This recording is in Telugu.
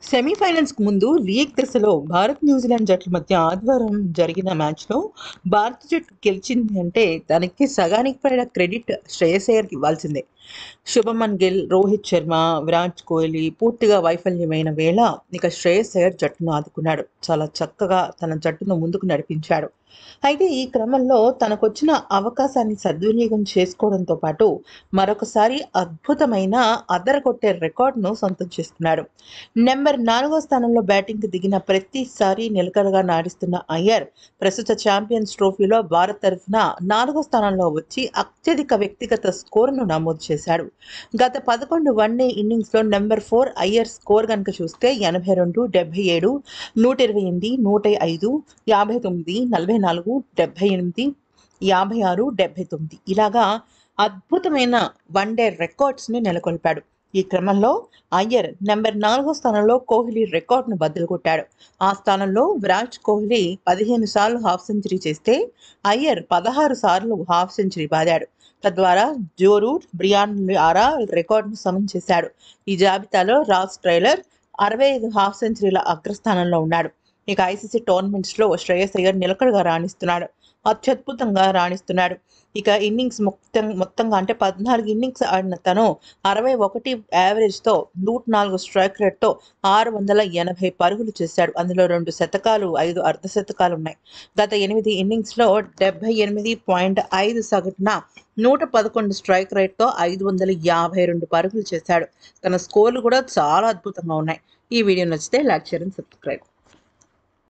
సెమీఫైనల్స్‌కు ముందు లీగ్ దశలో భారత్, న్యూజిలాండ్ జట్ల మధ్య ఆదివారం జరిగిన మ్యాచ్‌లో భారత జట్టు గెలిచింది అంటే దానికి సగానికి పైగా క్రెడిట్ శ్రేయస్ అయ్యర్‌కి ఇవ్వాల్సిందే. శుభమన్ గిల్, రోహిత్ శర్మ, విరాట్ కోహ్లీ పూర్తిగా వైఫల్యమైన వేళ ఇక శ్రేయస్ అయ్యర్ జట్టును ఆదుకున్నాడు. చాలా చక్కగా తన జట్టును ముందుకు నడిపించాడు. అయితే ఈ క్రమంలో తనకొచ్చిన అవకాశాన్ని సద్వినియోగం చేసుకోవడంతో పాటు మరొకసారి అద్భుతమైన అదరగొట్టే రికార్డును సొంతం చేసుకున్నాడు. నెంబర్ 4 స్థానంలో బ్యాటింగ్‌కి దిగిన ప్రతిసారి నిలకడగా నాడిస్తున్న అయ్యర్ ప్రస్తుత ఛాంపియన్స్ ట్రోఫీలో భారత్ తరఫున 4 స్థానంలో వచ్చి అత్యధిక వ్యక్తిగత స్కోరును నమోదు చేశాడు. గత 11 వన్‌డే ఇన్నింగ్స్‌లో నెంబర్ 4 అయ్యర్ స్కోర్ గనుక చూస్తే 82, 77, 128, 105, 59, 44, 78, 56, 79 ఇలాగా అద్భుతమైన వన్‌డే రికార్డ్స్‌ని నెలకొల్పాడు. ఈ క్రమంలో అయ్యర్ నెంబర్ 4 స్థానంలో కోహ్లీ రికార్డును బద్దలు కొట్టాడు. ఆ స్థానంలో విరాట్ కోహ్లీ 15 సార్లు హాఫ్ సెంచరీ చేస్తే అయ్యర్ 16 సార్లు హాఫ్ సెంచరీ బాదాడు. తద్వారా జో రూట్, బ్రియాన్ లారా రికార్డును సమం చేశాడు. ఈ జాబితాలో రాస్ టైలర్ 65 హాఫ్ సెంచరీల అగ్రస్థానంలో ఉన్నాడు. ఇక ఐసీసీ టోర్నమెంట్స్‌లో శ్రేయస్ అయ్యర్ నిలకడగా రాణిస్తున్నాడు. అత్యద్భుతంగా రాణిస్తున్నాడు. ఇక ఇన్నింగ్స్ మొత్తంగా అంటే 14 ఇన్నింగ్స్ ఆడిన తను 61 యావరేజ్‌తో 104 స్ట్రైక్ రేట్‌తో 680 పరుగులు చేశాడు. అందులో 2 శతకాలు, 5 అర్ధ శతకాలున్నాయి. గత 8 ఇన్నింగ్స్‌లో 78.5 సగటున 111 స్ట్రైక్ రేట్‌తో 552 పరుగులు చేశాడు. తన స్కోర్లు కూడా చాలా అద్భుతంగా ఉన్నాయి. ఈ వీడియో నచ్చితే లైక్, షేర్ అండ్ సబ్స్క్రైబ్.